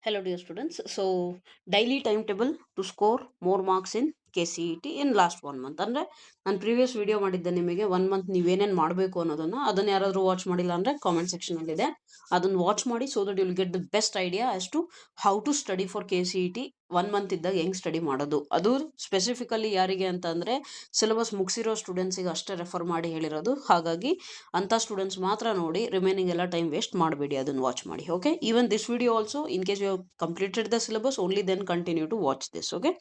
Hello, dear students. So, daily timetable to score more marks in KCET in last 1 month. ಅಂದರೆ ನಾನು previous video ಮಾಡಿದ್ದೆ ನಿಮಗೆ 1 month ನೀವೇನೇನು ಮಾಡಬೇಕು ಅದನ್ನ ಯಾರಾದರೂ ವಾಚ್ ಮಾಡಿಲ್ಲ ಅಂದರೆ ಕಾಮೆಂಟ್ ಸೆಕ್ಷನಲ್ಲಿದೆ. ಅದನ್ನು ವಾಚ್ ಮಾಡಿ so that you will get the best idea as to how to study for KCET 1 month ಇದ್ದಾಗ ಹೆಂಗ್ ಸ್ಟಡಿ ಮಾಡೋದು. ಅದು ಸ್ಪೆಸಿಫಿಕಲಿ ಯಾರಿಗೆ ಅಂತ ಅಂದರೆ ಸಿಲೆಬಸ್ ಮುಗಿಸಿರೋ ಸ್ಟೂಡೆಂಟ್ಸಿಗೆ ಅಷ್ಟೇ ರೆಫರ್ ಮಾಡಿ ಹೇಳಿರೋದು. ಹಾಗಾಗಿ ಅಂತ ಸ್ಟೂಡೆಂಟ್ಸ್ ಮಾತ್ರ ನೋಡಿ, ರಿಮೈನಿಂಗ್ ಎಲ್ಲ ಟೈಮ್ ವೇಸ್ಟ್ ಮಾಡಬೇಡಿ, ಅದನ್ನು ವಾಚ್ ಮಾಡಿ. Okay, even this video also in case you have completed the syllabus, only then continue to watch this. Okay,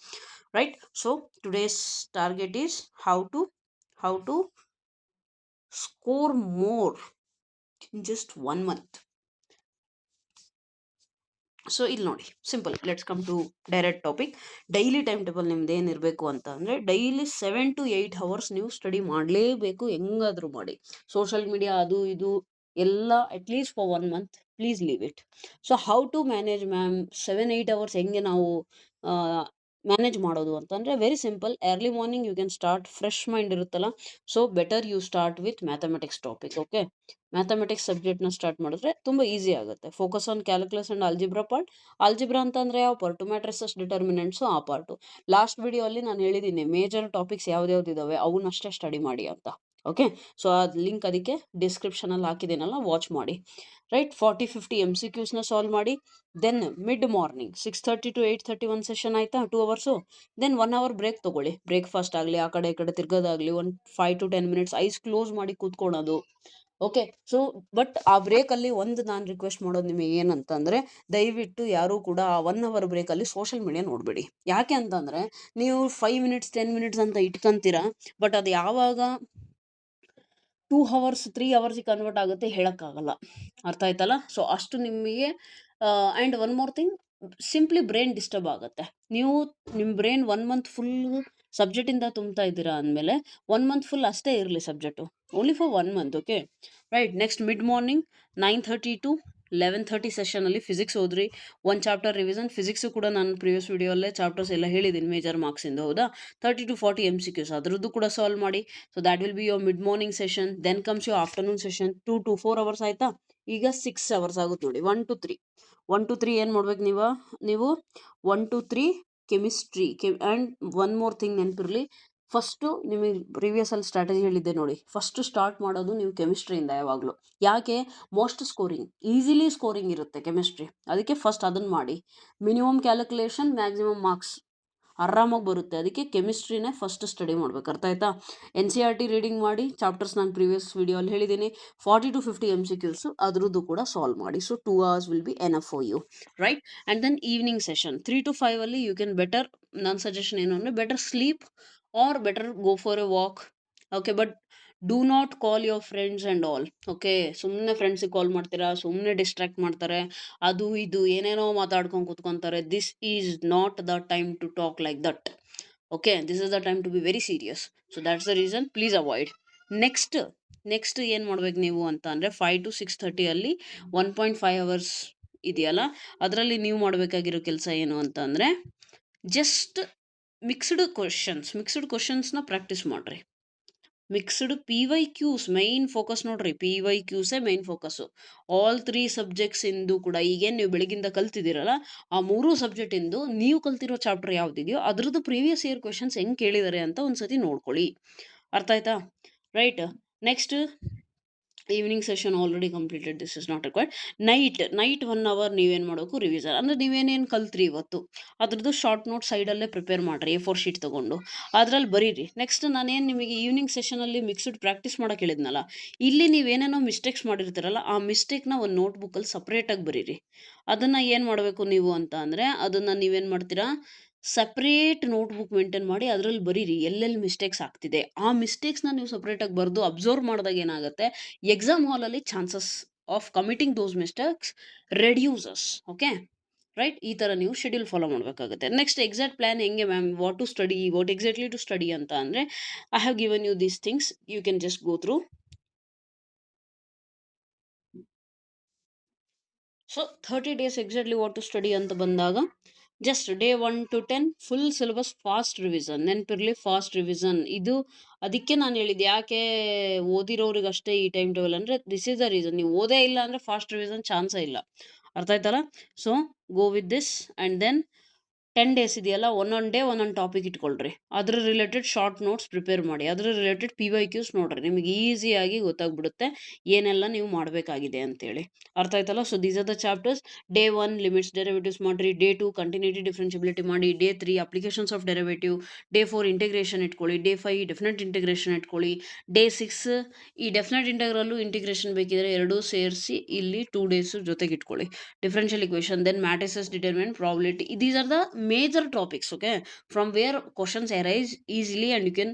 right? So today's target is how to score more in just 1 month. So ಇಲ್ಲಿ ನೋಡಿ, simple. Let's come to direct topic. Daily time table ನಿಮ್ದು ಏನಿರಬೇಕು ಅಂತ ಅಂದರೆ, daily 7 to 8 hours ನೀವು study ಮಾಡಲೇಬೇಕು, ಹೆಂಗಾದರೂ ಮಾಡಿ. ಸೋಷಿಯಲ್ ಮೀಡಿಯಾ ಅದು ಇದು ಎಲ್ಲ at least for 1 month please leave it. So how to manage ma'am 7-8 hours ಹೆಂಗೆ ನಾವು ಮ್ಯಾನೇಜ್ ಮಾಡೋದು ಅಂತಂದರೆ, very simple. Early morning you can start, fresh mind ಇರುತ್ತಲ್ಲ. So better you start with mathematics topic. Okay, mathematics ಸಬ್ಜೆಕ್ಟ್ನ start ಮಾಡಿದ್ರೆ ತುಂಬ easy ಆಗುತ್ತೆ. Focus on calculus and algebra part. Algebra ಅಂತಂದರೆ ಯಾವ ಪಾರ್ಟು? ಮ್ಯಾಟ್ರಿಸಸ್, ಡಿಟರ್ಮಿನೆಂಟ್ಸು, ಆ ಪಾರ್ಟು. ಲಾಸ್ಟ್ ವಿಡಿಯೋ ಅಲ್ಲಿ ನಾನು ಹೇಳಿದ್ದೀನಿ ಮೇಜರ್ ಟಾಪಿಕ್ಸ್ ಯಾವ್ದ್ಯಾವ್ದು ಇದಾವೆ ಅವನ್ನಷ್ಟೇ ಸ್ಟಡಿ ಮಾಡಿ ಅಂತ. ಓಕೆ, ಸೊ ಅದು ಲಿಂಕ್ ಅದಕ್ಕೆ ಡಿಸ್ಕ್ರಿಪ್ಷನಲ್ಲಿ ಹಾಕಿದ್ದೀನಲ್ಲ, ವಾಚ್ ಮಾಡಿ. ರೈಟ್, 40-50 MCQಸ್ನ ಸಾಲ್ವ್ ಮಾಡಿ. ದೆನ್ ಮಿಡ್ ಮಾರ್ನಿಂಗ್ 6:30 to 8:30 ಒಂದು ಸೆಷನ್ ಆಯಿತಾ, 2 hours. ದೆನ್ 1 hour ಬ್ರೇಕ್ ತೊಗೊಳ್ಳಿ. ಬ್ರೇಕ್ಫಾಸ್ಟ್ ಆಗಲಿ, ಆ ಕಡೆ ಈ ಕಡೆ ತಿರ್ಗೋದಾಗಲಿ, ಒಂದು 5 to 10 minutes ಐಸ್ ಕ್ಲೋಸ್ ಮಾಡಿ ಕೂತ್ಕೊಳ್ಳೋದು. ಓಕೆ, ಸೊ ಬಟ್ ಆ ಬ್ರೇಕಲ್ಲಿ ಒಂದು ನಾನು ರಿಕ್ವೆಸ್ಟ್ ಮಾಡೋದು ನಿಮಗೆ ಏನಂತಂದರೆ, ದಯವಿಟ್ಟು ಯಾರೂ ಕೂಡ ಆ 1 hour ಬ್ರೇಕಲ್ಲಿ ಸೋಷಿಯಲ್ ಮೀಡಿಯಾ ನೋಡಬೇಡಿ. ಯಾಕೆ ಅಂತಂದರೆ, ನೀವು 5 minutes 10 minutes ಅಂತ ಇಟ್ಕೊಂತೀರಾ, ಬಟ್ ಅದು ಯಾವಾಗ 2 hours 3 hours ಕನ್ವರ್ಟ್ ಆಗುತ್ತೆ ಹೇಳೋಕ್ಕಾಗಲ್ಲ. ಅರ್ಥ ಆಯ್ತಲ್ಲ? ಸೊ ಅಷ್ಟು ನಿಮಗೆ. And one more thing, simply brain disturb ಆಗುತ್ತೆ. ನೀವು ನಿಮ್ಮ ಬ್ರೈನ್ 1 month ಫುಲ್ ಸಬ್ಜೆಕ್ಟಿಂದ ತುಂಬ್ತಾ ಇದ್ದೀರಾ ಅಂದಮೇಲೆ 1 month ಫುಲ್ ಅಷ್ಟೇ ಇರಲಿ subject, only for 1 month. Okay, right. Next mid morning 9:30 to 11:30 ಸೆಷನಲ್ಲಿ ಫಿಸಿಕ್ಸ್ ಓದ್ರಿ. ಒಂದು ಚಾಪ್ಟರ್ ರಿವಿಷನ್. ಫಿಸಿಕ್ಸು ಕೂಡ ನಾನು ಪ್ರಿವಿಯಸ್ ವಿಡಿಯೋಲ್ಲೇ ಚಾಪ್ಟರ್ಸ್ ಎಲ್ಲ ಹೇಳಿದ್ದೀನಿ ಮೇಜರ್ ಮಾರ್ಕ್ಸಿಂದು, ಹೌದಾ? 30-40 MCQs ಅದರದ್ದು ಕೂಡ ಸಾಲ್ವ್ ಮಾಡಿ. So that will be your mid morning session. Then comes your afternoon session. 2 to 4 hours ಆಯಿತಾ? ಈಗ 6 hours ಆಗುತ್ತೆ ನೋಡಿ. 1 to 3 ಏನು ಮಾಡ್ಬೇಕು ನೀವು 1 to 3 chemistry. And one more thing ನೆನಪಿರಲಿ, ಫಸ್ಟು ನಿಮಗೆ ಪ್ರೀವಿಯಸಲ್ಲಿ ಸ್ಟ್ರಾಟಜಿ ಹೇಳಿದ್ದೆ ನೋಡಿ, ಫಸ್ಟು ಸ್ಟಾರ್ಟ್ ಮಾಡೋದು ನೀವು ಕೆಮಿಸ್ಟ್ರಿಯಿಂದ ಯಾವಾಗಲೂ. ಯಾಕೆ? ಮೋಸ್ಟ್ ಸ್ಕೋರಿಂಗ್, ಈಸಿಲಿ ಸ್ಕೋರಿಂಗ್ ಇರುತ್ತೆ ಕೆಮಿಸ್ಟ್ರಿ, ಅದಕ್ಕೆ ಫಸ್ಟ್ ಅದನ್ನು ಮಾಡಿ. ಮಿನಿಮಮ್ ಕ್ಯಾಲ್ಕುಲೇಷನ್, ಮ್ಯಾಕ್ಸಿಮಮ್ ಮಾರ್ಕ್ಸ್ ಆರಾಮಾಗಿ ಬರುತ್ತೆ. ಅದಕ್ಕೆ ಕೆಮಿಸ್ಟ್ರಿನೇ ಫಸ್ಟ್ ಸ್ಟಡಿ ಮಾಡ್ಬೇಕು. ಅರ್ಥ ಆಯ್ತಾ? NCERT ರೀಡಿಂಗ್ ಮಾಡಿ. ಚಾಪ್ಟರ್ಸ್ ನಾನು ಪ್ರೀವಿಯಸ್ ವಿಡಿಯೋಲ್ಲಿ ಹೇಳಿದ್ದೀನಿ. 40-50 MCQs ಅದರದ್ದು ಕೂಡ ಸಾಲ್ವ್ ಮಾಡಿ. So 2 hours will be enough for you, right? And then evening session 3 to 5 ಅಲ್ಲಿ ಯು ಕ್ಯಾನ್ ಬೆಟರ್, ನನ್ನ ಸಜೆಷನ್ ಏನು ಅಂದರೆ, better sleep or better go for a walk. Okay, but do not call your friends and all. Okay, ಸುಮ್ಮನೆ ಫ್ರೆಂಡ್ಸಿಗೆ ಕಾಲ್ ಮಾಡ್ತೀರಾ, ಸುಮ್ಮನೆ distract ಮಾಡ್ತಾರೆ, ಅದು ಇದು ಏನೇನೋ ಮಾತಾಡ್ಕೊಂಡು ಕೂತ್ಕೊತಾರೆ. This is not the time to talk like that. Okay, this is the time to be very serious. So that's the reason, please avoid. Next ಏನು ಮಾಡ್ಬೇಕು ನೀವು ಅಂತ ಅಂದರೆ, 5 to 6:30 ಅಲ್ಲಿ 1.5 hours ಇದೆಯಲ್ಲ, ಅದರಲ್ಲಿ ನೀವು ಮಾಡಬೇಕಾಗಿರೋ ಕೆಲಸ ಏನು ಅಂತ ಅಂದರೆ, ಜಸ್ಟ್ ಮಿಕ್ಸ್ಡ್ ಕ್ವಶನ್ಸ್ನ ಪ್ರಾಕ್ಟೀಸ್ ಮಾಡಿರಿ. ಮಿಕ್ಸ್ಡ್ PYQs ಮೈನ್ ಫೋಕಸ್ ನೋಡ್ರಿ. PYQಸೇ ಮೈನ್ ಫೋಕಸ್ಸು. ಆಲ್ 3 ಸಬ್ಜೆಕ್ಟ್ಸ್ ಇಂದು ಕೂಡ ಈಗೇನು ನೀವು ಬೆಳಗಿಂದ ಕಲ್ತಿದ್ದೀರಲ್ಲ, ಆ 3 ಸಬ್ಜೆಕ್ಟ್ ಇಂದು ನೀವು ಕಲ್ತಿರೋ ಚಾಪ್ಟರ್ ಯಾವುದಿದೆಯೋ ಅದ್ರದ್ದು ಪ್ರೀವಿಯಸ್ ಇಯರ್ ಕ್ವೆಶನ್ಸ್ ಹೆಂಗೆ ಕೇಳಿದ್ದಾರೆ ಅಂತ ಒಂದ್ಸತಿ ನೋಡ್ಕೊಳ್ಳಿ. ಅರ್ಥ ಆಯ್ತಾ? Right. Next evening session already completed, this is not required. Night 1 hour ನೀವೇನು ಮಾಡಬೇಕು? ರಿವಿಸನ್. ಅಂದರೆ ನೀವೇನೇನು ಕಲ್ತ್ರಿ ಇವತ್ತು ಅದ್ರದ್ದು ಶಾರ್ಟ್ ನೋಟ್ ಸೈಡಲ್ಲೇ ಪ್ರಿಪೇರ್ ಮಾಡಿರಿ, A4 ಶೀಟ್ ತೊಗೊಂಡು ಅದರಲ್ಲಿ ಬರೀರಿ. ನೆಕ್ಸ್ಟ್ ನಾನೇನು ನಿಮಗೆ ಈವ್ನಿಂಗ್ ಸೆಷನಲ್ಲಿ ಮಿಕ್ಸ್ಡ್ ಪ್ರಾಕ್ಟೀಸ್ ಮಾಡೋಕೆ ಹೇಳಿದ್ನಲ್ಲ, ಇಲ್ಲಿ ನೀವೇನೇನೋ ಮಿಸ್ಟೇಕ್ಸ್ ಮಾಡಿರ್ತೀರಲ್ಲ, ಆ ಮಿಸ್ಟೇಕ್ನ ಒಂದು ನೋಟ್ಬುಕ್ಕಲ್ಲಿ ಸಪ್ರೇಟಾಗಿ ಬರೀರಿ. ಅದನ್ನು ಏನು ಮಾಡಬೇಕು ನೀವು ಅಂತ ಅಂದರೆ, ಅದನ್ನು ನೀವೇನು ಮಾಡ್ತೀರಾ, ಸಪ್ರೇಟ್ ನೋಟ್ಬುಕ್ ಮೇಂಟೈನ್ ಮಾಡಿ ಅದರಲ್ಲಿ ಬರೀರಿ ಎಲ್ಲೆಲ್ಲಿ ಮಿಸ್ಟೇಕ್ಸ್ ಆಗ್ತಿದೆ. ಆ ಮಿಸ್ಟೇಕ್ಸ್ನ ನೀವು ಸಪ್ರೇಟಾಗಿ ಬರೆದು ಅಬ್ಸರ್ವ್ ಮಾಡಿದಾಗ ಏನಾಗುತ್ತೆ, ಎಕ್ಸಾಮ್ ಹಾಲಲ್ಲಿ chances of committing those mistakes reduces. Okay, right? ಈ ಥರ ನೀವು ಶೆಡ್ಯೂಲ್ ಫಾಲೋ ಮಾಡಬೇಕಾಗುತ್ತೆ. ನೆಕ್ಸ್ಟ್ ಎಕ್ಸಾಕ್ಟ್ ಪ್ಲಾನ್ ಹೆಂಗೆ ma'am, what exactly to study ಅಂತ ಅಂದರೆ, I have given you these things, you can just go through. So 30 days exactly what to study ಅಂತ ಬಂದಾಗ, just day 1 to 10 full syllabus fast revision. ನೆನಪಿರಲಿ, fast revision. ಇದು ಅದಕ್ಕೆ ನಾನು ಹೇಳಿದ್ದು, ಯಾಕೆ ಓದಿರೋರಿಗೆ ಅಷ್ಟೇ ಈ ಟೈಮ್ ಟೇಬಲ್ ಅಂದರೆ, ದಿಸ್ ಇಸ್ ದ ರೀಸನ್. ನೀವು ಓದೇ ಇಲ್ಲ ಅಂದರೆ ಫಾಸ್ಟ್ ರಿವಿಸನ್ ಚಾನ್ಸೇ ಇಲ್ಲ. ಅರ್ಥ ಆಯ್ತಲ್ಲ? So go with this and then 10 days ಇದೆಯಲ್ಲ, ಒಂದೊಂದು ಡೇ ಒಂದೊಂದು ಟಾಪಿಕ್ ಇಟ್ಕೊಳ್ರಿ. ಅದ್ರ ರಿಲೇಟೆಡ್ ಶಾರ್ಟ್ ನೋಟ್ಸ್ ಪ್ರಿಪೇರ್ ಮಾಡಿ. ಅದ್ರ ರಿಲೇಟೆಡ್ PYQs ನೋಡ್ರಿ. ನಿಮಗೆ ಈಸಿಯಾಗಿ ಗೊತ್ತಾಗ್ಬಿಡುತ್ತೆ ಏನೆಲ್ಲ ನೀವು ಮಾಡಬೇಕಾಗಿದೆ ಅಂತೇಳಿ. ಅರ್ಥ ಆಯ್ತಲ್ಲ? So these are the chapters. Day 1 limits derivatives ಮಾಡಿರಿ. ಡೇ 2 ಕಂಟಿನ್ಯೂಟಿ ಡಿಫರೆನ್ಷಿಯಬಿಲಿಟಿ ಮಾಡಿ. Day 3 applications of derivative. Day 4 integration ಇಟ್ಕೊಳ್ಳಿ. ಡೇ 5 ಡೆಫಿನೆಟ್ ಇಂಟಿಗ್ರೇಷನ್ ಇಟ್ಕೊಳ್ಳಿ. ಡೇ 6 ಈ ಡೆಫಿನೆಟ್ ಇಂಟಗ್ರಲ್ಲು ಇಂಟಿಗ್ರೇಷನ್ ಬೇಕಿದ್ರೆ ಎರಡೂ ಸೇರಿಸಿ ಇಲ್ಲಿ 2 ಡೇಸ್ ಜೊತೆಗೆ ಇಟ್ಕೊಳ್ಳಿ. Differential equation, then matrices, determinant, probability. These are the major topics, okay, from where questions arise easily and you can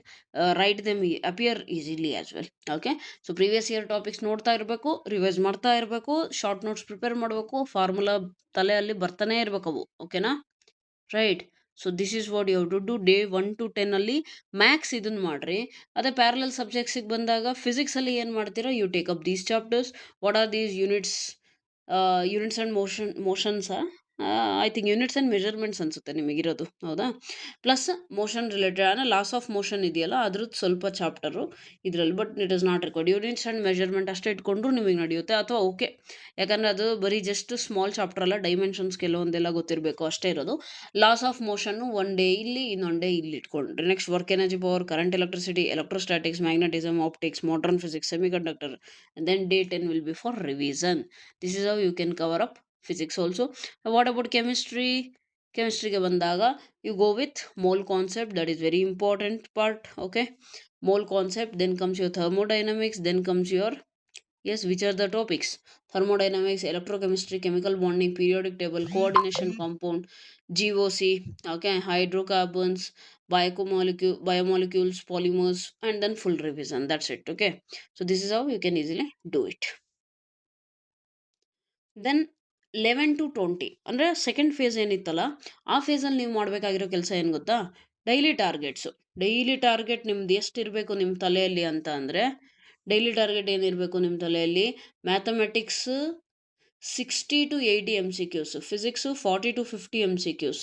write them appear easily as well. Okay, so previous year topics ನೋಡ್ತಾ ಇರಬೇಕು, revise ಮಾಡ್ತಾ ಇರಬೇಕು, short notes prepare ಮಾಡಬೇಕು, formula ತಲೆಯಲ್ಲಿ ಬರ್ತಾನೆ ಇರಬೇಕು ಅವು. ಓಕೆನಾ? Right. So this is what you have to do. Day 1 to 10 ಅಲ್ಲಿ ಮ್ಯಾಥ್ಸ್ ಇದನ್ನ ಮಾಡ್ರಿ. ಅದೇ ಪ್ಯಾರಲಲ್ ಸಬ್ಜೆಕ್ಟ್ಸಿಗೆ ಬಂದಾಗ ಫಿಸಿಕ್ಸಲ್ಲಿ ಏನು ಮಾಡ್ತೀರಾ, you take up these chapters. What are these units and ಮೋಷನ್ಸಾ? I think units and measurements ಅನ್ಸುತ್ತೆ ನಿಮಗಿರೋದು, ಹೌದಾ? ಪ್ಲಸ್ ಮೋಷನ್ ರಿಲೇಟೆಡ್ ಅಂದರೆ ಲಾಸ್ ಆಫ್ ಮೋಷನ್ ಇದೆಯಲ್ಲ ಅದ್ರದ್ದು ಸ್ವಲ್ಪ ಚಾಪ್ಟರು ಇದರಲ್ಲಿ, but it is not required. Units and measurement ಅಷ್ಟೇ ಇಟ್ಕೊಂಡ್ರು ನಿಮಗೆ ನಡೆಯುತ್ತೆ, ಅಥವಾ ಓಕೆ, ಯಾಕಂದರೆ ಅದು ಬರೀ ಜಸ್ಟ್ ಸ್ಮಾಲ್ ಚಾಪ್ಟರ್ ಅಲ್ಲ, ಡೈಮೆನ್ಷನ್ಸ್ ಕೆಲವೊಂದೆಲ್ಲ ಗೊತ್ತಿರಬೇಕು ಅಷ್ಟೇ ಇರೋದು. ಲಾಸ್ ಆಫ್ ಮೋಷನ್ನು ಒನ್ ಡೇ ಇಲ್ಲಿ, ಇನ್ನೊಂದು ಡೇ ಇಲ್ಲಿ ಇಟ್ಕೊಂಡ್ರಿ. Next work energy, power, current, electricity, electrostatics, magnetism, optics, modern physics, semiconductor, and then day 10 will be for revision. This is how you can cover up physics also. What about chemistry? Chemistry ಬಂದಾಗ you go with mole concept, that is very important part. Okay, mole concept, then comes your thermodynamics, then comes your, yes, which are the topics? Thermodynamics, electrochemistry, chemical bonding, periodic table, coordination, compound, GOC, okay, hydrocarbons, biomolecules, polymers, and then full revision. That's it. Okay, so this is how you can easily do it. Then 11 to 20 ಅಂದರೆ second phase ಏನಿತ್ತಲ್ಲ, ಆ ಫೇಸಲ್ಲಿ ನೀವು ಮಾಡಬೇಕಾಗಿರೋ ಕೆಲಸ ಏನು ಗೊತ್ತಾ? Daily targets. Daily target ನಿಮ್ದು ಎಷ್ಟು ಇರಬೇಕು ನಿಮ್ಮ ತಲೆಯಲ್ಲಿ ಅಂತ ಅಂದರೆ, ಡೈಲಿ ಟಾರ್ಗೆಟ್ ಏನಿರಬೇಕು ನಿಮ್ಮ ತಲೆಯಲ್ಲಿ? Mathematics 60 to 80 MCQs, physics 40 to 50 MCQs,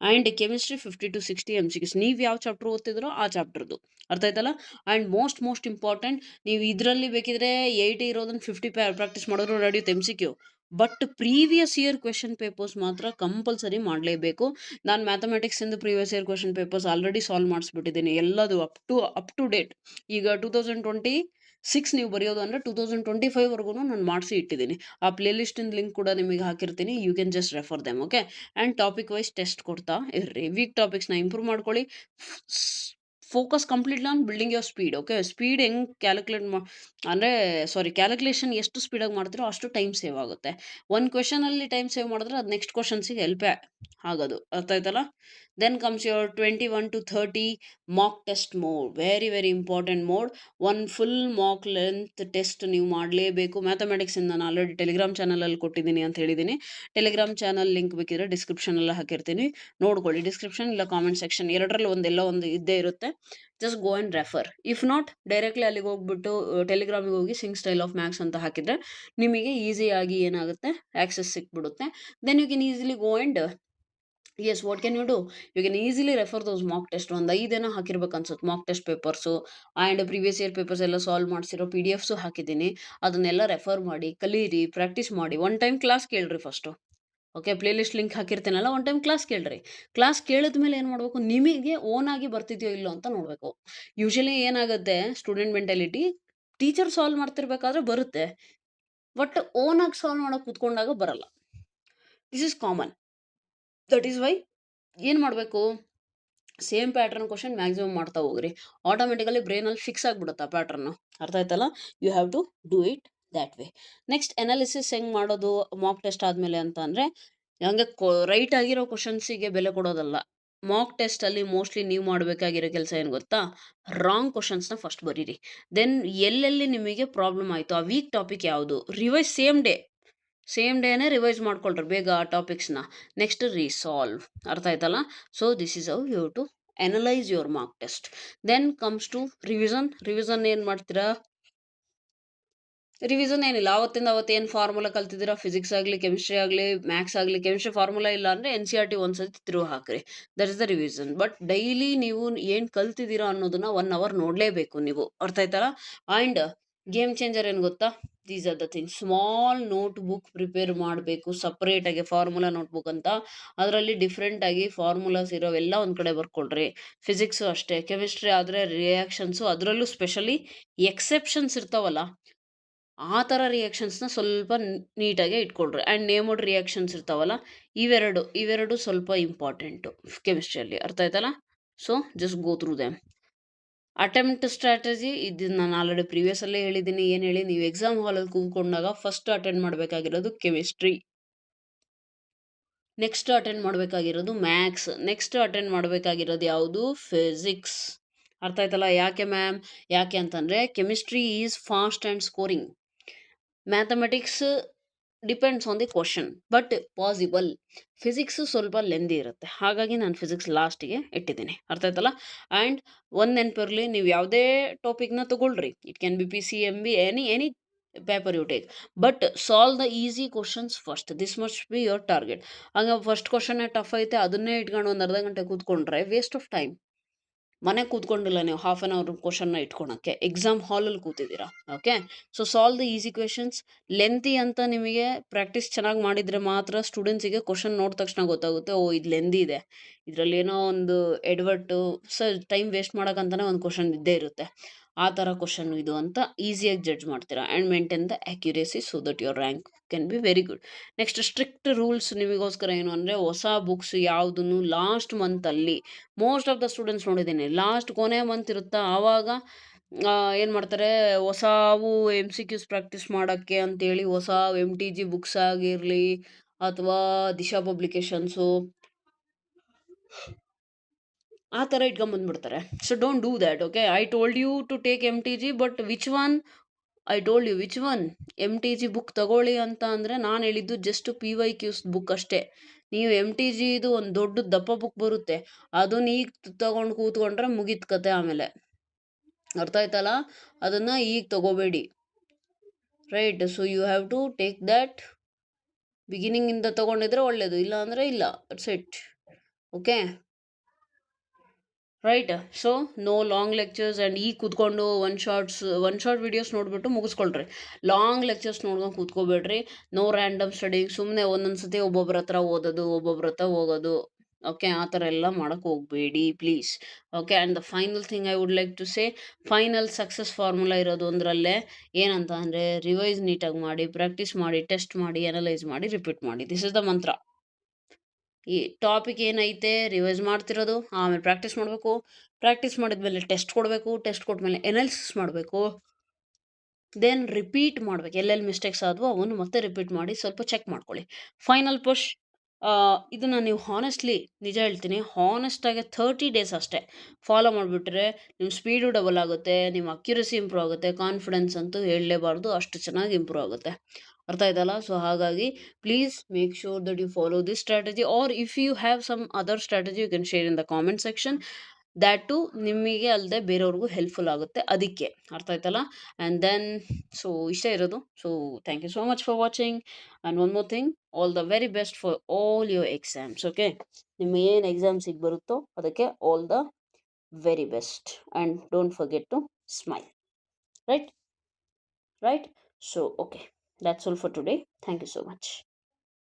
and chemistry 50 to 60 MCQs. ನೀವು ಯಾವ ಚಾಪ್ಟರ್ ಓದ್ತಿದ್ರೋ ಆ ಚಾಪ್ಟರ್ದು. ಅರ್ಥ ಆಯ್ತಲ್ಲ? ಆ್ಯಂಡ್ ಮೋಸ್ಟ್ ಇಂಪಾರ್ಟೆಂಟ್, ನೀವು ಇದರಲ್ಲಿ ಬೇಕಿದ್ರೆ 80 ಇರೋದನ್ನು 50 ಪ್ರಾಕ್ಟೀಸ್ ಮಾಡಿದ್ರು ನಡೆಯುತ್ತೆ MCQ. But previous year question papers ಮಾತ್ರ ಕಂಪಲ್ಸರಿ ಮಾಡಲೇಬೇಕು. ನಾನು ಮ್ಯಾಥಮೆಟಿಕ್ಸಿಂದ previous year question papers already solve ಮಾಡಿಸ್ಬಿಟ್ಟಿದ್ದೀನಿ, ಎಲ್ಲದು ಅಪ್ ಟು ಡೇಟ್. ಈಗ 2026 ನೀವು ಬರೆಯೋದು ಅಂದರೆ 2025ವರೆಗೂ ನಾನು ಮಾಡಿಸಿ ಇಟ್ಟಿದ್ದೀನಿ. ಆ ಪ್ಲೇಲಿಸ್ಟಿನ ಲಿಂಕ್ ಕೂಡ ನಿಮಗೆ ಹಾಕಿರ್ತೀನಿ, you can just refer them. Okay, and topic wise test ಕೊಡ್ತಾ ಇರ್ರಿ. ವೀಕ್ ಟಾಪಿಕ್ಸ್ನ ಇಂಪ್ರೂವ್ ಮಾಡ್ಕೊಳ್ಳಿ. Focus completely on building your speed. Okay, speed ಹೆಂಗೆ ಕ್ಯಾಲ್ಕುಲೇಷನ್ ಎಷ್ಟು ಸ್ಪೀಡಾಗಿ ಮಾಡ್ತೀರೋ ಅಷ್ಟು ಟೈಮ್ ಸೇವ್ ಆಗುತ್ತೆ. ಒಂದು ಕ್ವೆಶನಲ್ಲಿ ಟೈಮ್ ಸೇವ್ ಮಾಡಿದ್ರೆ ಅದು ನೆಕ್ಸ್ಟ್ ಕ್ವೆಶನ್ಸಿಗೆ ಹೆಲ್ಪೇ ಆಗೋದು. ಅರ್ಥ ಆಯ್ತಲ್ಲ? Then comes your 21 to 30 mock test mode. Very important mode. ಒಂದು ಫುಲ್ ಮಾಕ್ ಲೆಂತ್ ಟೆಸ್ಟ್ ನೀವು ಮಾಡಲೇಬೇಕು. ಮ್ಯಾಥಮೆಟಿಕ್ಸಿಂದ ನಾನು ಆಲ್ರೆಡಿ ಟೆಲಿಗ್ರಾಮ್ ಚಾನಲಲ್ಲಿ ಕೊಟ್ಟಿದ್ದೀನಿ ಅಂತ ಹೇಳಿದ್ದೀನಿ. ಟೆಲಿಗ್ರಾಮ್ ಚಾನಲ್ ಲಿಂಕ್ ಬೇಕಿದ್ರೆ ಡಿಸ್ಕ್ರಿಪ್ಷನಲ್ಲಿ ಹಾಕಿರ್ತೀನಿ, ನೋಡ್ಕೊಳ್ಳಿ. ಡಿಸ್ಕ್ರಿಪ್ಷನ್ ಇಲ್ಲ ಕಾಮೆಂಟ್ ಸೆಕ್ಷನ್, ಎರಡರಲ್ಲಿ ಒಂದೆಲ್ಲ ಒಂದು ಇದ್ದೇ ಇರುತ್ತೆ. Just go and refer. If not, directly ಅಲ್ಲಿಗೆ ಹೋಗ್ಬಿಟ್ಟು ಟೆಲಿಗ್ರಾಮಿಗೆ ಹೋಗಿ ಸಿಂಗ್ ಸ್ಟೈಲ್ ಆಫ್ ಮ್ಯಾಥ್ಸ್ ಅಂತ ಹಾಕಿದರೆ ನಿಮಗೆ ಈಸಿಯಾಗಿ ಏನಾಗುತ್ತೆ, ಆ್ಯಕ್ಸೆಸ್ ಸಿಕ್ಬಿಡುತ್ತೆ. Then you can easily go and, yes, what can you do? You can easily refer those mock test. ಒಂದು 5 ಏನೋ ಹಾಕಿರ್ಬೇಕು ಅನ್ಸುತ್ತೆ mock test papers, and previous year papers ಎಲ್ಲ ಸಾಲ್ವ್ ಮಾಡಿಸಿರೋ PDFs ಹಾಕಿದ್ದೀನಿ. ಅದನ್ನೆಲ್ಲ ರೆಫರ್ ಮಾಡಿ, ಕಲೀರಿ, ಪ್ರಾಕ್ಟೀಸ್ ಮಾಡಿ. ಒನ್ ಟೈಮ್ ಕ್ಲಾಸ್ ಕೇಳ್ರಿ ಫಸ್ಟು. ಓಕೆ, ಪ್ಲೇಲಿಸ್ಟ್ ಲಿಂಕ್ ಹಾಕಿರ್ತೀನಲ್ಲ, ಒನ್ ಟೈಮ್ ಕ್ಲಾಸ್ ಕೇಳ್ರಿ. ಕ್ಲಾಸ್ ಕೇಳಿದ ಮೇಲೆ ಏನು ಮಾಡಬೇಕು, ನಿಮಗೆ ಓನ್ ಆಗಿ ಬರ್ತಿದೆಯೋ ಇಲ್ಲೋ ಅಂತ ನೋಡಬೇಕು. ಯೂಶಲಿ ಏನಾಗುತ್ತೆ, ಸ್ಟೂಡೆಂಟ್ ಮೆಂಟಾಲಿಟಿ, ಟೀಚರ್ ಸಾಲ್ವ್ ಮಾಡ್ತಿರ್ಬೇಕಾದ್ರೆ ಬರುತ್ತೆ, ಬಟ್ ಓನ್ ಆಗಿ ಸಾಲ್ವ್ ಮಾಡೋಕೆ ಕೂತ್ಕೊಂಡಾಗ ಬರಲ್ಲ. This is common. That is why ಏನು ಮಾಡಬೇಕು, ಸೇಮ್ ಪ್ಯಾಟರ್ನ್ ಕ್ವಶನ್ ಮ್ಯಾಕ್ಸಿಮಮ್ ಮಾಡ್ತಾ ಹೋಗ್ರಿ. ಆಟೋಮೆಟಿಕಲಿ ಬ್ರೈನಲ್ಲಿ ಫಿಕ್ಸ್ ಆಗಿಬಿಡುತ್ತೆ ಆ ಪ್ಯಾಟರ್ನು. ಅರ್ಥ ಆಯ್ತಲ್ಲ? You have to do it that way. Next analysis ಹೆಂಗೆ ಮಾಡೋದು ಮಾಕ್ ಟೆಸ್ಟ್ ಆದಮೇಲೆ ಅಂತ ಅಂದರೆ, ಹಂಗೆ ರೈಟ್ ಆಗಿರೋ ಕ್ವಶನ್ಸಿಗೆ ಬೆಲೆ ಕೊಡೋದಲ್ಲ. ಮಾಕ್ ಟೆಸ್ಟಲ್ಲಿ ಮೋಸ್ಟ್ಲಿ ನೀವು ಮಾಡಬೇಕಾಗಿರೋ ಕೆಲಸ ಏನು ಗೊತ್ತಾ? ರಾಂಗ್ ಕ್ವಶನ್ಸ್ನ ಫಸ್ಟ್ ಬರೀರಿ. ದೆನ್ ಎಲ್ಲೆಲ್ಲಿ ನಿಮಗೆ ಪ್ರಾಬ್ಲಮ್ ಆಯಿತು, ಆ ವೀಕ್ ಟಾಪಿಕ್ ಯಾವುದು, ರಿವೈಸ್ ಸೇಮ್ ಡೇನೇ ರಿವೈಸ್ ಮಾಡ್ಕೊಳ್ರಿ ಬೇಗ ಆ ಟಾಪಿಕ್ಸ್ನ. Next resolve. ಅರ್ಥ ಆಯ್ತಲ್ಲ? So this is how you to analyse your mark test. Then comes to revision ಏನು ಮಾಡ್ತೀರಾ? ರಿವಿಷನ್ ಏನಿಲ್ಲ, ಅವತ್ತಿಂದ ಅವತ್ತೇನು ಫಾರ್ಮುಲಾ ಕಲ್ತಿದ್ದೀರಾ, ಫಿಸಿಕ್ಸ್ ಆಗಲಿ, ಕೆಮಿಸ್ಟ್ರಿ ಆಗಲಿ, ಮ್ಯಾಥ್ಸ್ ಆಗಲಿ. ಕೆಮಿಸ್ಟ್ರಿ ಫಾರ್ಮುಲಾ ಇಲ್ಲ ಅಂದರೆ NCERT ಒಂದ್ಸತಿ ತಿರುವು ಹಾಕ್ರಿ. That is the revision. But daily ನೀವು ಏನು ಕಲ್ತಿದ್ದೀರಾ ಅನ್ನೋದನ್ನ 1 hour ನೋಡಲೇಬೇಕು ನೀವು. ಅರ್ಥ ಆಯ್ತಲ್ಲ? ಆ್ಯಂಡ್ ಗೇಮ್ ಚೇಂಜರ್ ಏನು ಗೊತ್ತಾ? These are the things. Small notebook prepare ಮಾಡಬೇಕು ಸಪ್ರೇಟಾಗಿ, ಫಾರ್ಮುಲಾ ನೋಟ್ಬುಕ್ ಅಂತ. ಅದರಲ್ಲಿ ಡಿಫ್ರೆಂಟಾಗಿ ಫಾರ್ಮುಲಾಸ್ ಇರೋವೆಲ್ಲ ಒಂದು ಕಡೆ ಬರ್ಕೊಳ್ರಿ. ಫಿಸಿಕ್ಸು ಅಷ್ಟೇ, ಕೆಮಿಸ್ಟ್ರಿ ಆದರೆ ರಿಯಾಕ್ಷನ್ಸು, ಅದರಲ್ಲೂ ಸ್ಪೆಷಲಿ ಎಕ್ಸೆಪ್ಷನ್ಸ್ ಇರ್ತಾವಲ್ಲ ಆ ಥರ ರಿಯಾಕ್ಷನ್ಸ್ನ ಸ್ವಲ್ಪ ನೀಟಾಗೆ ಇಟ್ಕೊಳ್ರಿ. ಆ್ಯಂಡ್ ನೇಮೋಡ್ ರಿಯಾಕ್ಷನ್ಸ್ ಇರ್ತಾವಲ್ಲ, ಇವೆರಡು ಸ್ವಲ್ಪ ಇಂಪಾರ್ಟೆಂಟು ಕೆಮಿಸ್ಟ್ರಿಯಲ್ಲಿ. ಅರ್ಥ ಆಯ್ತಲ್ಲ? So just go through them. Attempt strategy ಇದನ್ನ ನಾನು ಆಲ್ರೆಡಿ ಪ್ರೀವಿಯಸ್ಸಲ್ಲೇ ಹೇಳಿದ್ದೀನಿ. ಏನು ಹೇಳಿ, ನೀವು ಎಕ್ಸಾಮ್ ಹಾಲಲ್ಲಿ ಕೂತ್ಕೊಂಡಾಗ ಫಸ್ಟ್ ಅಟೆಂಡ್ ಮಾಡಬೇಕಾಗಿರೋದು ಕೆಮಿಸ್ಟ್ರಿ, ನೆಕ್ಸ್ಟ್ ಅಟೆಂಡ್ ಮಾಡಬೇಕಾಗಿರೋದು ಮ್ಯಾಥ್ಸ್, ನೆಕ್ಸ್ಟ್ ಅಟೆಂಡ್ ಮಾಡಬೇಕಾಗಿರೋದು ಯಾವುದು, ಫಿಸಿಕ್ಸ್. ಅರ್ಥ ಆಯ್ತಲ್ಲ? ಯಾಕೆ ಮ್ಯಾಮ್? ಯಾಕೆ ಅಂತಂದರೆ chemistry is fast and scoring. Mathematics depends on the question but possible. Physics ಸ್ವಲ್ಪ ಲೆಂದಿ ಇರುತ್ತೆ, ಹಾಗಾಗಿ ನಾನು ಫಿಸಿಕ್ಸ್ ಲಾಸ್ಟಿಗೆ ಇಟ್ಟಿದ್ದೀನಿ. ಅರ್ಥ ಆಯ್ತಲ್ಲ? ಆ್ಯಂಡ್ ಒಂದು ನೆನಪಿರಲಿ, ನೀವು ಯಾವುದೇ ಟಾಪಿಕ್ನ ತಗೊಳ್ರಿ, it can be PCMB, any paper you take, but solve the easy questions first. This must be your target. ಹಂಗೆ ಫಸ್ಟ್ ಕ್ವಶನ್ನೇ ಟಫ್ ಐತೆ ಅದನ್ನೇ ಇಟ್ಕೊಂಡು ಒಂದು ಅರ್ಧ ಗಂಟೆ ಕೂತ್ಕೊಂಡ್ರೆ ವೇಸ್ಟ್ ಆಫ್ ಟೈಮ್. ಮನೆ ಕೂತ್ಕೊಂಡಿಲ್ಲ ನೀವು ಹಾಫ್ ಆನ್ ಅವರ್ ಕ್ವಶನ್ನ ಇಟ್ಕೊಳಕ್ಕೆ, ಎಕ್ಸಾಮ್ ಹಾಲಲ್ಲಿ ಕೂತಿದ್ದೀರಾ. Okay, so solve the easy questions. Lengthy ಅಂತ ನಿಮಗೆ ಪ್ರಾಕ್ಟೀಸ್ ಚೆನ್ನಾಗಿ ಮಾಡಿದರೆ ಮಾತ್ರ ಸ್ಟೂಡೆಂಟ್ಸಿಗೆ ಕ್ವಶನ್ ನೋಡಿದ ತಕ್ಷಣ ಗೊತ್ತಾಗುತ್ತೆ, ಓ ಇದು ಲೆಂದಿ ಇದೆ, ಇದರಲ್ಲಿ ಏನೋ ಒಂದು ಎಡವಟ್ಟು, ಟೈಮ್ ವೇಸ್ಟ್ ಮಾಡೋಕ್ಕಂತಲೇ ಒಂದು ಕ್ವಶನ್ ಇದ್ದೇ ಇರುತ್ತೆ, ಆ ಥರ ಕ್ವಶನ್ ಇದು ಅಂತ ಈಸಿಯಾಗಿ ಜಡ್ಜ್ ಮಾಡ್ತೀರಾ. And maintain the accuracy so that your rank can be very good. Next strict rules ನಿಮಗೋಸ್ಕರ ಏನು ಅಂದರೆ, ಹೊಸ ಬುಕ್ಸ್ ಯಾವುದನ್ನು ಲಾಸ್ಟ್ ಮಂತಲ್ಲಿ, ಮೋಸ್ಟ್ ಆಫ್ ದ ಸ್ಟೂಡೆಂಟ್ಸ್ ನೋಡಿದ್ದೀನಿ ಲಾಸ್ಟ್ ಕೊನೆ ಮಂತ್ ಇರುತ್ತಾ ಆವಾಗ ಏನು ಮಾಡ್ತಾರೆ, ಹೊಸವು MCQs ಪ್ರಾಕ್ಟೀಸ್ ಮಾಡೋಕ್ಕೆ ಅಂತೇಳಿ ಹೊಸ MTG ಬುಕ್ಸ್ ಆಗಿರಲಿ ಅಥವಾ ದಿಶಾ ಪಬ್ಲಿಕೇಶನ್ಸು ಆ ಥರ ಇಟ್ಕೊಂಬಂದ್ಬಿಡ್ತಾರೆ. So don't do that. Okay, I told you to take MTG, but which one? I told you which one? MTG book ತಗೊಳ್ಳಿ ಅಂತ ಅಂದರೆ ನಾನು ಹೇಳಿದ್ದು ಜಸ್ಟ್ PYQs ಬುಕ್ ಅಷ್ಟೇ. ನೀವು MTGದು ಒಂದು ದೊಡ್ಡ ದಪ್ಪ ಬುಕ್ ಬರುತ್ತೆ, ಅದನ್ನ ಈಗ ತಗೊಂಡು ಕೂತ್ಕೊಂಡ್ರೆ ಮುಗೀತು ಕತೆ ಆಮೇಲೆ. ಅರ್ಥ ಆಯ್ತಲ್ಲ? ಅದನ್ನು ಈಗ ತಗೋಬೇಡಿ, right? So you have to take that ಬಿಗಿನಿಂಗಿಂದ ತೊಗೊಂಡಿದ್ರೆ ಒಳ್ಳೆಯದು, ಇಲ್ಲ ಅಂದರೆ ಇಲ್ಲ, it's it. Okay, right? So no long lectures. And ಈಗ ಕೂತ್ಕೊಂಡು ಒನ್ ಶಾರ್ಟ್ ವೀಡಿಯೋಸ್ ನೋಡಿಬಿಟ್ಟು ಮುಗಿಸ್ಕೊಳ್ರಿ. ಲಾಂಗ್ ಲೆಕ್ಚರ್ಸ್ ನೋಡ್ಕೊಂಡು ಕೂತ್ಕೋಬೇಡ್ರಿ. No random studying. ಸುಮ್ಮನೆ ಒಂದೊಂದು ಸತಿ ಒಬ್ಬೊಬ್ರ ಹತ್ರ ಓದೋದು, ಒಬ್ಬೊಬ್ರ ಹತ್ರ ಹೋಗೋದು. ಓಕೆ, ಆ ಥರ ಎಲ್ಲ ಮಾಡೋಕ್ಕೆ ಹೋಗಬೇಡಿ please. Okay, and the final thing I would like to say, final success formula ಇರೋದು ಒಂದರಲ್ಲೇ ಏನಂತ ಅಂದರೆ, ರಿವೈಸ್ ನೀಟಾಗಿ ಮಾಡಿ, ಪ್ರಾಕ್ಟೀಸ್ ಮಾಡಿ, ಟೆಸ್ಟ್ ಮಾಡಿ, ಅನಲೈಸ್ ಮಾಡಿ, ರಿಪೀಟ್ ಮಾಡಿ. ದಿಸ್ ಇಸ್ ದ ಮಂತ್ರ. ಈ ಟಾಪಿಕ್ ಏನೈತೆ ರಿವೈಸ್ ಮಾಡ್ತಿರೋದು, ಆಮೇಲೆ ಪ್ರಾಕ್ಟೀಸ್ ಮಾಡಬೇಕು, ಪ್ರಾಕ್ಟೀಸ್ ಮಾಡಿದ್ಮೇಲೆ ಟೆಸ್ಟ್ ಕೊಡಬೇಕು, ಟೆಸ್ಟ್ ಕೊಟ್ಮೇಲೆ ಎನಾಲಿಸಿಸ್ ಮಾಡಬೇಕು, ದೆನ್ ರಿಪೀಟ್ ಮಾಡಬೇಕು. ಎಲ್ಲೆಲ್ಲಿ ಮಿಸ್ಟೇಕ್ಸ್ ಆದವು ಅವನ್ನು ಮತ್ತೆ ರಿಪೀಟ್ ಮಾಡಿ ಸ್ವಲ್ಪ ಚೆಕ್ ಮಾಡ್ಕೊಳ್ಳಿ. Final push. ಇದನ್ನು ನೀವು ಹಾನೆಸ್ಟ್ಲಿ ನಿಜ ಹೇಳ್ತೀನಿ, ಹಾನೆಸ್ಟಾಗಿ 30 ಡೇಸ್ ಅಷ್ಟೇ ಫಾಲೋ ಮಾಡಿಬಿಟ್ರೆ ನಿಮ್ಮ ಸ್ಪೀಡು ಡಬಲ್ ಆಗುತ್ತೆ, ನಿಮ್ಮ ಅಕ್ಯುರಸಿ ಇಂಪ್ರೂವ್ ಆಗುತ್ತೆ, ಕಾನ್ಫಿಡೆನ್ಸ್ ಅಂತೂ ಹೇಳಲೇಬಾರ್ದು, ಅಷ್ಟು ಚೆನ್ನಾಗಿ ಇಂಪ್ರೂವ್ ಆಗುತ್ತೆ. ಅರ್ಥ ಆಯ್ತಲ್ಲ? ಸೊ ಹಾಗಾಗಿ please make sure that you follow this strategy, or if you have some other strategy you can share in the comment section. That too ನಿಮಗೆ ಅಲ್ಲದೆ ಬೇರೆಯವ್ರಿಗೂ ಹೆಲ್ಪ್ಫುಲ್ ಆಗುತ್ತೆ ಅದಕ್ಕೆ. ಅರ್ಥ ಆಯ್ತಲ್ಲ? ಆ್ಯಂಡ್ ದೆನ್ ಸೊ ಇಷ್ಟೇ ಇರೋದು. So thank you so much for watching. And one more thing, all the very best for all your exams. Okay, ನಿಮ್ಮ ಏನು ಎಕ್ಸಾಮ್ಸಿಗೆ ಬರುತ್ತೋ ಅದಕ್ಕೆ all the very best. And don't forget to smile. Right? So okay, that's all for today. Thank you so much.